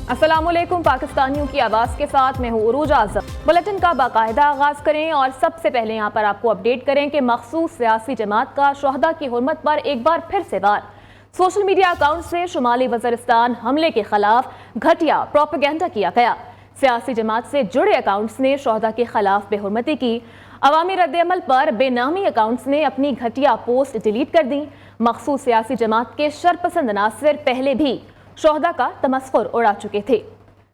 अस्सलाम वालेकुम। पाकिस्तानियों की आवाज़ के साथ मैं हूँ उरूज आज़म। बुलेटिन का बाकायदा आगाज़ करें और सबसे पहले यहाँ पर आपको अपडेट करें कि मखसूस सियासी जमात का शोहदा की हुर्मत पर एक बार फिर से वार। सोशल मीडिया अकाउंट से शुमाली वज़ीरिस्तान हमले के खिलाफ घटिया प्रोपेगेंडा किया गया। सियासी जमात से जुड़े अकाउंट्स ने शोहदा के खिलाफ बेहुरमती की। अवामी रद्द-ए-अमल पर बेनामी अकाउंट्स ने अपनी घटिया पोस्ट डिलीट कर दी। मखसूस सियासी जमात के शरपसंद नासिर पहले भी शोहदा का तमस्खुर उड़ा चुके थे।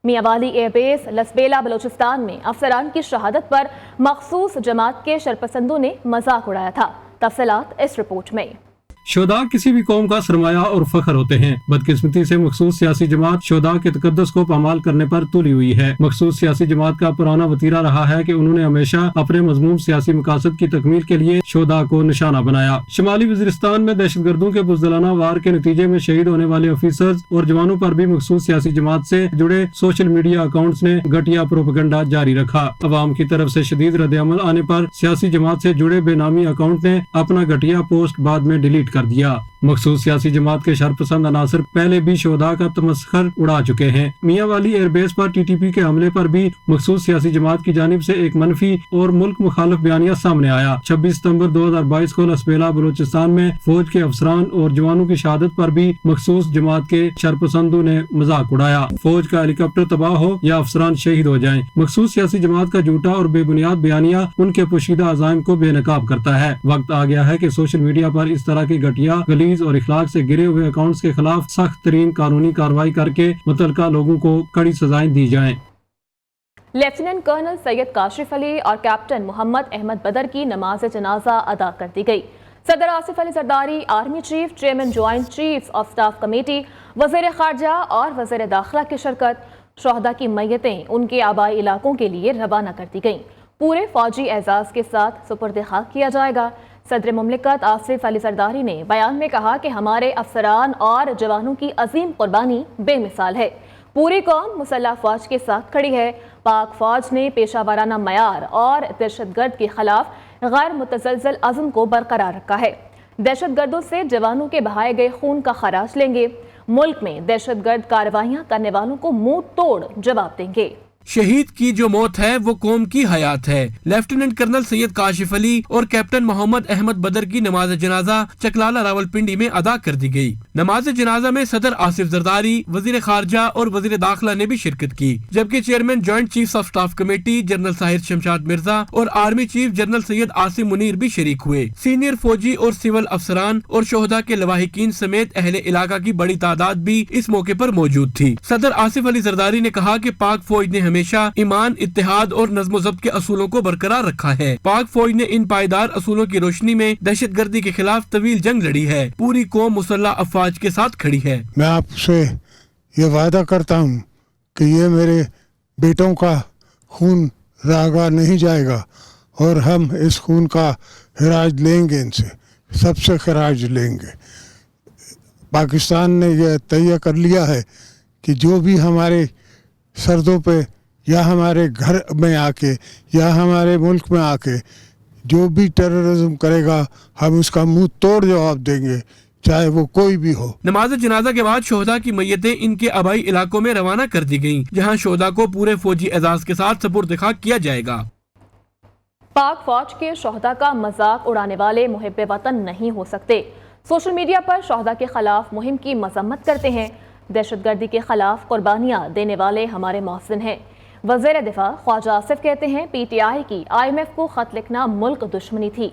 मियांवाली एयरबेस लसबेला बलोचिस्तान में अफसरान की शहादत पर मखसूस जमात के शरपसंदों ने मजाक उड़ाया था। तफसीलात इस रिपोर्ट में। शोहदा किसी भी कौम का सरमाया और फख्र होते हैं। बदकिस्मती से मखसूस सियासी जमात शोहदा के तकद्दुस को पामाल करने पर तुली हुई है। मखसूस सियासी जमात का पुराना वतीरा रहा है कि उन्होंने हमेशा अपने मजमूम सियासी मकासद की तकमील के लिए शोहदा को निशाना बनाया। शुमाली वज़ीरिस्तान में दहशतगर्दों के बुज़दिलाना वार के नतीजे में शहीद होने वाले ऑफिसर्स और जवानों पर भी मखसूस सियासी जमात से जुड़े सोशल मीडिया अकाउंट्स ने घटिया प्रोपेगेंडा जारी रखा। अवाम की तरफ से शदीद रद्द-ए-अमल आने पर सियासी जमात से जुड़े बेनामी अकाउंट ने अपना घटिया पोस्ट बाद में डिलीट कर दिया। मखसूस सियासी जमात के शरपसंद अनासर पहले भी शोहदा का तमस्खर उड़ा चुके हैं। मियांवाली एयरबेस पर टीटीपी के हमले पर भी मखसूस सियासी जमात की जानिब से एक मनफी और मुल्क मुखालिफ बयानिया सामने आया। 26 सितंबर 2022 को लसबेला बलोचिस्तान में फौज के अफसरान और जवानों की शहादत पर भी मखसूस जमात के शरपसंदों ने मजाक उड़ाया। फौज का हेलीकॉप्टर तबाह हो या अफसरान शहीद हो जाएं। मखसूस सियासी जमात का झूठा और बेबुनियाद बयानिया उनके पोशीदा अज़ाइम को बेनकाब करता है। वक्त आ गया है कि सोशल मीडिया पर इस तरह की घटिया गलीज और इखलाक से गिरे हुए अकाउंट्स के खिलाफ सख्त तरीन कानूनी कार्रवाई करके मुतल्लिका लोगों को कड़ी सजाएं दी जाएं। लेफ्टिनेंट कर्नल सैयद काशिफ अली और कैप्टन मोहम्मद अहमद बदर की नमाज जनाजा अदा कर दी गई। सदर Asif Ali Zardari, army chief, chairman joint chiefs of staff committee, वज़ीर खारजा और वज़ीर दाखिला की शिरकत। शोहदा की मैयतें उनके आबाई इलाकों के लिए रवाना कर दी गईं। पूरे फौजी एजाज के साथ सुपुर्द खाक किया जाएगा। सदर मुमलिकत आसिफ अली जरदारी ने बयान में कहा कि हमारे अफसरान और जवानों की अजीम कुर्बानी बेमिसाल है। पूरी कौम मुसल्लह फौज के साथ खड़ी है। पाक फौज ने पेशावराना मयार और दहशतगर्द के खिलाफ गैर मुतज़लज़ल अज़्म को बरकरार रखा है। दहशतगर्दों से जवानों के बहाए गए खून का खराज लेंगे। मुल्क में दहशतगर्द कार्रवाइयाँ करने वालों को मुंह तोड़ जवाब देंगे। शहीद की जो मौत है वो कौम की हयात है। लेफ्टिनेंट कर्नल सैयद काशिफ अली और कैप्टन मोहम्मद अहमद बदर की नमाज जनाजा चकलाला रावलपिंडी में अदा कर दी गई। नमाज जनाजा में सदर आसिफ जरदारी, वजीर खारजा और वजीर दाखिला ने भी शिरकत की, जबकि chairman joint chiefs of staff committee general Sahir Shamshad Mirza और army chief general Syed Asim Munir भी शरीक हुए। सीनियर फौजी और सिविल अफसरान और शोहदा के लवाहिकीन समेत अहले इलाका की बड़ी तादाद भी इस मौके पर मौजूद थी। सदर आसिफ अली जरदारी ने कहा कि पाक फौज ने हमेशा ईमान, इत्तेहाद और नज़्म ज़ब्त के असूलों को बरकरार रखा है। पाक फौज ने इन पायदार असूलों की रोशनी में दहशतगर्दी के खिलाफ तवील जंग लड़ी है। पूरी कौम मुसल्लह अफवाज के साथ खड़ी है। मैं आपसे ये वादा करता हूँ कि ये मेरे बेटों का खून रागा नहीं जाएगा और हम इस खून का खराज लेंगे, इनसे सबसे खराज लेंगे। पाकिस्तान ने यह तय कर लिया है कि जो भी हमारे सरदों पे या हमारे घर में आके या हमारे मुल्क में आके जो भी टेररिज्म करेगा, हम उसका मुंह तोड़ जवाब देंगे, चाहे वो कोई भी हो। नमाज जनाजा के बाद शोहदा की मैयतें इनके आबाई इलाकों में रवाना कर दी गयी, जहाँ शोहदा को पूरे फौजी एजाज के साथ सुपुर्द खाक किया जाएगा। पाक फौज के शोहदा का मजाक उड़ाने वाले मुहिब्बे वतन नहीं हो सकते। सोशल मीडिया पर शोहदा के खिलाफ मुहिम की मजम्मत करते हैं। दहशतगर्दी के खिलाफ कुर्बानियाँ देने वाले हमारे मोहसिन हैं। वज़ीर दिफा ख्वाजा आसिफ कहते हैं, PTI की IMF को खत लिखना मुल्क दुश्मनी थी।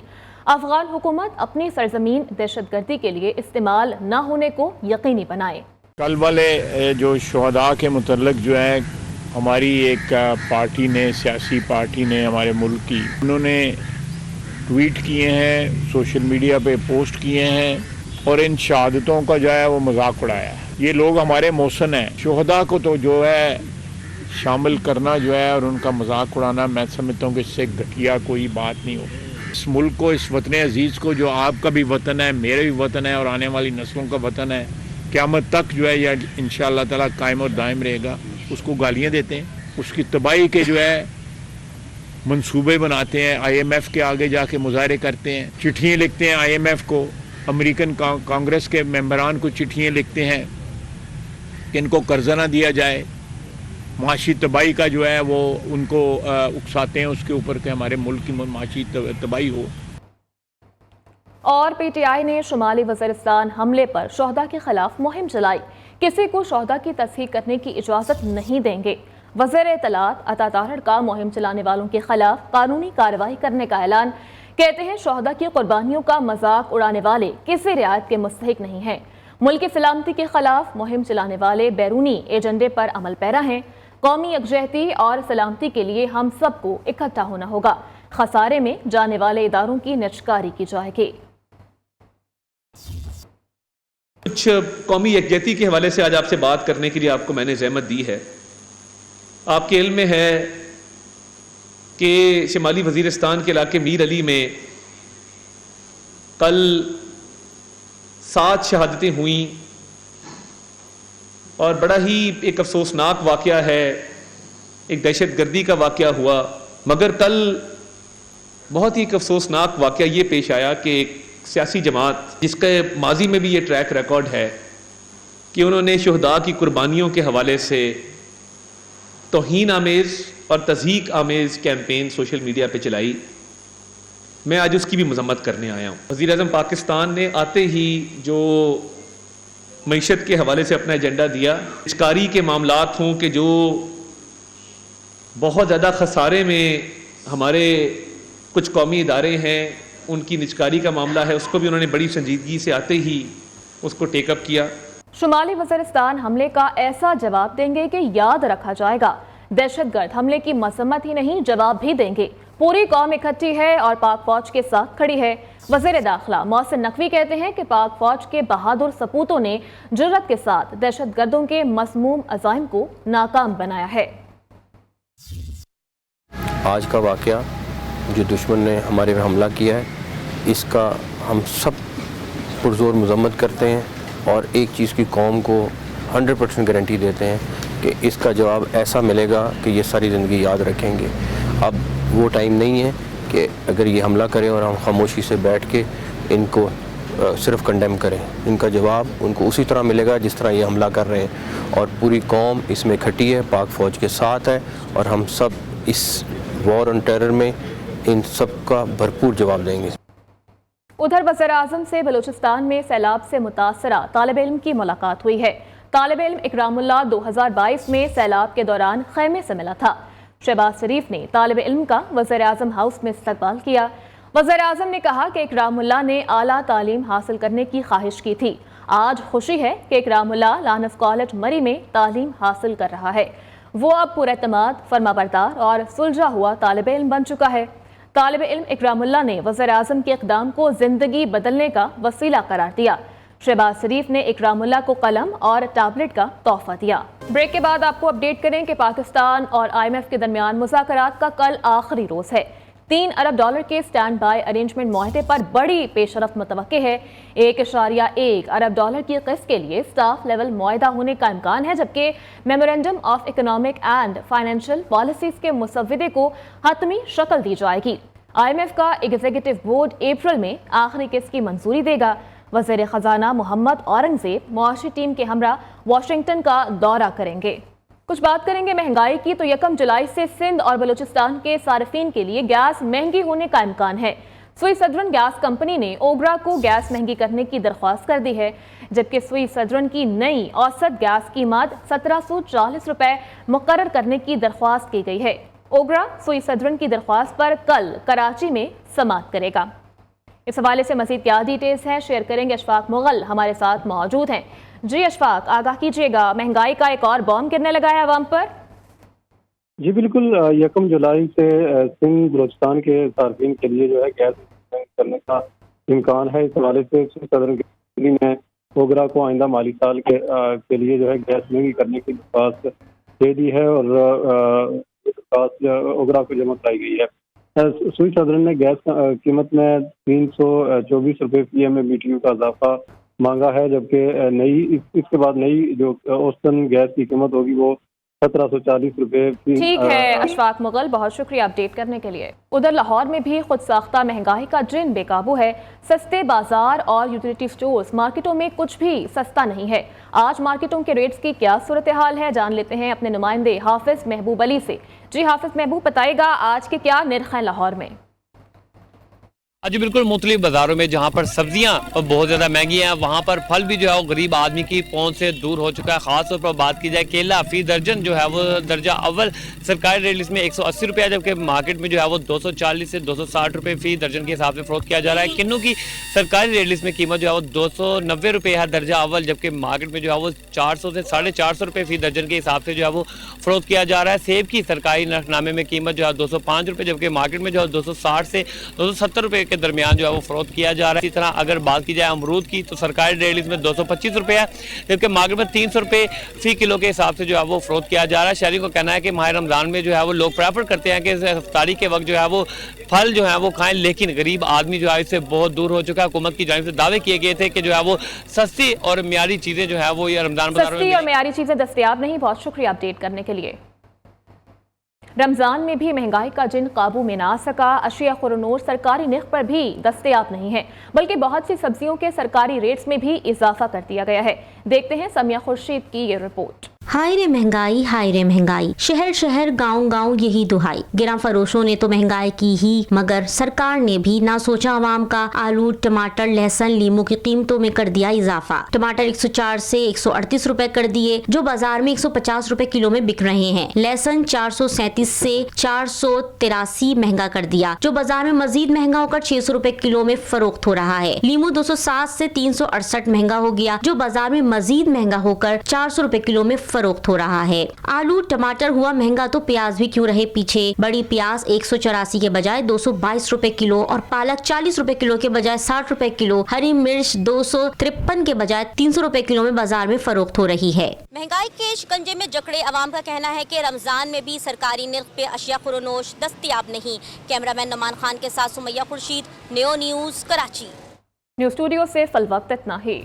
अफगान हुकूमत अपनी सरजमीन दहशतगर्दी के लिए इस्तेमाल न होने को यकीनी बनाए। कल वाले जो शोहदा के मुतल्लिक जो है हमारी एक पार्टी ने, सियासी पार्टी ने हमारे मुल्क की, उन्होंने ट्वीट किए हैं, सोशल मीडिया पे पोस्ट किए हैं और इन शहादतों का जो है वो मजाक उड़ाया है। ये लोग हमारे मोहसिन हैं। शोहदा को तो जो है शामिल करना जो है और उनका मजाक उड़ाना, मैं समझता हूँ कि इससे घटिया कोई बात नहीं हो। इस मुल्क को, इस वतन अजीज़ को, जो आपका भी वतन है, मेरे भी वतन है और आने वाली नस्लों का वतन है, क़यामत तक जो है यह इंशाअल्लाह ताला कायम और दायम रहेगा, उसको गालियाँ देते हैं, उसकी तबाही के जो है मंसूबे बनाते हैं, IMF के आगे जाके मुजाहरे करते हैं, चिट्ठियाँ लिखते हैं IMF को, अमेरिकन कांग्रेस के मेंबरान को चिट्ठियाँ लिखते हैं कि इनको कर्जा ना दिया जाए, معاشی تباہی کا جو ہے وہ ان کو اکساتے ہیں اس کے اوپر کہ ہمارے ملک کی معاشی تباہی ہو۔ اور پی ٹی آئی نے شمالی وزیرستان حملے پر شہداء کے خلاف مہم چلائی، کسی کو شہداء کی تصحیح کرنے کی اجازت نہیں دیں گے۔ وزیر اطلاعات عطا طاہر کا مہم چلانے والوں کے خلاف قانونی کارروائی کرنے کا اعلان، کہتے ہیں شہداء کی قربانیوں کا مذاق اڑانے والے کسی رعایت کے مستحق نہیں ہیں۔ ملک کی سلامتی کے خلاف مہم چلانے والے بیرونی ایجنڈے پر عمل پیرا ہیں۔ قومی یکجہتی اور سلامتی کے لیے ہم سب کو اکٹھا ہونا ہوگا، خسارے میں جانے والے اداروں کی نجکاری کی جائے گی۔ کچھ قومی یکجہتی کے حوالے سے آج آپ سے بات کرنے کے لیے آپ کو میں نے زحمت دی ہے۔ آپ کے علم میں ہے کہ شمالی وزیرستان کے علاقے میر علی میں کل 7 شہادتیں ہوئیں اور بڑا ہی ایک افسوسناک واقعہ ہے، ایک دہشت گردی کا واقعہ ہوا، مگر کل بہت ہی ایک افسوسناک واقعہ یہ پیش آیا کہ ایک سیاسی جماعت جس کے ماضی میں بھی یہ ٹریک ریکارڈ ہے کہ انہوں نے شہداء کی قربانیوں کے حوالے سے توہین آمیز اور تضحیک آمیز کیمپین سوشل میڈیا پہ چلائی، میں آج اس کی بھی مذمت کرنے آیا ہوں۔ وزیر اعظم پاکستان نے آتے ہی جو معیشت کے حوالے سے اپنا ایجنڈا دیا، نجکاری کے معاملات ہوں کہ جو بہت زیادہ خسارے میں ہمارے کچھ قومی ادارے ہیں، ان کی نجکاری کا معاملہ ہے، اس کو بھی انہوں نے بڑی سنجیدگی سے آتے ہی اس کو ٹیک اپ کیا۔ شمالی وزیرستان حملے کا ایسا جواب دیں گے کہ یاد رکھا جائے گا۔ دہشت گرد حملے کی مذمت ہی نہیں، جواب بھی دیں گے۔ پوری قوم اکٹھی ہے اور پاک فوج کے ساتھ کھڑی ہے۔ وزیر داخلہ محسن نقوی کہتے ہیں کہ پاک فوج کے بہادر سپوتوں نے جرأت کے ساتھ دہشت گردوں کے مسموم عزائم کو ناکام بنایا ہے۔ آج کا واقعہ جو دشمن نے ہمارے میں حملہ کیا ہے، اس کا ہم سب پرزور مذمت کرتے ہیں اور ایک چیز کی قوم کو 100% گارنٹی دیتے ہیں کہ اس کا جواب ایسا ملے گا کہ یہ ساری زندگی یاد رکھیں گے۔ اب وہ ٹائم نہیں ہے کہ اگر یہ حملہ کریں اور ہم خاموشی سے بیٹھ کے ان کو صرف کنڈیم کریں۔ ان کا جواب ان کو اسی طرح ملے گا جس طرح یہ حملہ کر رہے ہیں، اور پوری قوم اس میں اکٹھی ہے، پاک فوج کے ساتھ ہے، اور ہم سب اس وار آن ٹیرر میں ان سب کا بھرپور جواب دیں گے۔ ادھر وزیر اعظم سے بلوچستان میں سیلاب سے متاثرہ طالب علم کی ملاقات ہوئی ہے۔ طالب علم اکرام اللہ 2022 میں سیلاب کے دوران خیمے سے ملا تھا۔ شہباز شریف نے طالب علم کا وزیر اعظم ہاؤس میں استقبال کیا۔ وزیر اعظم نے کہا کہ اکرام اللہ نے اعلیٰ تعلیم حاصل کرنے کی خواہش کی تھی۔ آج خوشی ہے کہ اکرام اللہ لانف کالج مری میں تعلیم حاصل کر رہا ہے۔ وہ اب پر اعتماد، فرما بردار اور سلجھا ہوا طالب علم بن چکا ہے۔ طالب علم اکرام اللہ نے وزیر اعظم کے اقدام کو زندگی بدلنے کا وسیلہ قرار دیا۔ شہباز شریف نے اکرام اللہ کو قلم اور ٹیبلٹ کا تحفہ دیا۔ بریک کے بعد آپ کو اپڈیٹ کریں کہ پاکستان اور IMF کے درمیان مذاکرات کا کل آخری روز ہے۔ $3 ارب کے سٹینڈ بائی ارینجمنٹ معاہدے پر بڑی پیش رفت متوقع ہے۔ $1.1 ارب کی قسط کے لیے سٹاف لیول معاہدہ ہونے کا امکان ہے، جبکہ memorandum of economic and financial policies کے مسودے کو حتمی شکل دی جائے گی۔ IMF کا ایگزیکٹو بورڈ اپریل میں آخری قسط کی منظوری دے گا۔ وزیر خزانہ محمد اورنگزیب معاشی ٹیم کے ہمراہ واشنگٹن کا دورہ کریں گے۔ کچھ بات کریں گے مہنگائی کی، تو 1 جولائی سے سندھ اور بلوچستان کے صارفین کے لیے گیس مہنگی ہونے کا امکان ہے۔ سوئی سدرن گیس کمپنی نے اوگرا کو گیس مہنگی کرنے کی درخواست کر دی ہے، جبکہ سوئی سدرن کی نئی اوسط گیس قیمت $1740 مقرر کرنے کی درخواست کی گئی ہے۔ اوگرا سوئی سدرن کی درخواست پر کل کراچی میں سماعت کرے گا۔ اس حوالے سے مزید کیا ڈیٹیلز ہیں شیئر کریں گے اشفاق مغل ہمارے ساتھ موجود ہیں۔ جی اشفاق، آگاہ کیجیے گا، مہنگائی کا ایک اور بم گرنے لگا ہے عوام پر؟ جی بالکل، 1 جولائی سے سندھ بلوچستان کے صارفین کے لیے جو ہے گیس کرنے کا امکان ہے۔ اس حوالے سے صدر کمپنی نے اوگرا کو آئندہ مالی سال کے لیے جو ہے گیس مہنگی کرنے کی درخواست دے دی ہے، اور یہ درخواست اوگرا کو جمع کرائی گئی ہے۔ سوئی صدرن نے گیس قیمت میں $324 فی MMBTU کا اضافہ مانگا ہے، جبکہ اس کے بعد نئی جو اوسطن گیس کی قیمت ہوگی وہ 1740 फी। ठीक है अशफाक मुगल, बहुत शुक्रिया अपडेट करने के लिए। उधर लाहौर में भी खुद साख्ता महंगाई का जिन बेकाबू है। सस्ते बाजार और यूटिलिटी स्टोर्स मार्केटों में कुछ भी सस्ता नहीं है। आज मार्केटों के रेट्स की क्या सूरत हाल है, जान लेते हैं अपने नुमाइंदे हाफिज महबूब अली से। जी हाफिज महबूब, बताएगा आज के क्या निर्ख हैं लाहौर में? जी बिल्कुल, मुख्तलिफ बाज़ारों में जहाँ पर सब्जियाँ बहुत ज़्यादा महंगी हैं, वहाँ पर फल भी जो है वो गरीब आदमी की पहुँच से दूर हो चुका है। ख़ास तौर पर बात की जाए केला फी दर्जन जो है वो दर्जा अव्वल सरकारी रेट लिस्ट में 180 रुपये, जबकि मार्केट में जो है वो 240 से 260 रुपये फी दर्जन के हिसाब से फ़रोख्त किया जा रहा है। किन्नू की सरकारी रेट लिस्ट में कीमत जो है वो 290 रुपये है दर्जा अव्वल, जबकि मार्केट में जो है वो 400 से 450 रुपये फी दर्जन के हिसाब से जो है वो फ़रोख्त किया जा रहा है। सेब की सरकारी नरखनामे में कीमत जो है 205 रुपये, जबकि मार्केट में जो है 260 से 270 रुपये के दरमियान जो है वो फरोख्त किया जा रहा है। इसी तरह अगर बात की जाए अमरूद की, तो सरकारी रेट लिस्ट में 225 रुपये है, जबकि मार्केट में 300 रुपये फी किलो के हिसाब से जो है वो फरोख्त किया जा रहा है। शहरी को कहना है कि माह रमज़ान में जो है वो लोग प्रेफर करते हैं कि इफ्तारी के वक्त जो है वो फल जो है वो खाएं, लेकिन गरीब आदमी जो है इससे बहुत दूर हो चुका है। हुकूमत की जानिब से दावे किए गए थे कि जो है वो सस्ती और मियारी चीज़ें जो है वो ये रमज़ान बाज़ारों सस्ती और मियारी चीज़ें दस्तयाब नहीं। बहुत शुक्रिया अपडेट करने के लिए। रमज़ान में भी महंगाई का जिन काबू में ना सका। अशिया खुरनोर सरकारी नर्ख पर भी दस्तयाब नहीं है, बल्कि बहुत सी सब्जियों के सरकारी रेट्स में भी इजाफा कर दिया गया है। देखते हैं समिया खुर्शीद की ये रिपोर्ट। हाय रे महंगाई, शहर शहर गांव गांव यही दुहाई। गिरा फरोशों ने तो महंगाई की ही, मगर सरकार ने भी ना सोचा आवाम का। आलू, टमाटर, लहसुन, लीमू की कीमतों में कर दिया इजाफा। टमाटर 104 से 138 रुपए कर दिए, जो बाजार में 150 रुपए किलो में बिक रहे हैं। लहसुन 437 से 483 महंगा कर दिया, जो बाजार में मजीद महंगा होकर 600 रुपए किलो में फरोख्त हो रहा है। लीमू 207 से 368 महंगा हो गया, जो बाजार में मजीद महंगा होकर 400 रुपए किलो में फरोख्त हो रहा है। आलू टमाटर हुआ महंगा तो प्याज भी क्यों रहे पीछे। बड़ी प्याज 184 के बजाय 222 रुपए किलो और पालक 40 रुपए किलो के बजाय 60 रुपए किलो, हरी मिर्च 253 के बजाय 300 रुपए किलो में बाजार में फरोख्त हो रही है। महंगाई के शिकंजे में जकड़े अवाम का कहना है कि रमजान में भी सरकारी नर्ख पे अशिया खुरनोश दस्तयाब नहीं। कैमरामैन नमान खान के साथ Sumaiya Khurshid, न्यो news, Karachi. News studio से फल वक्त इतना ही।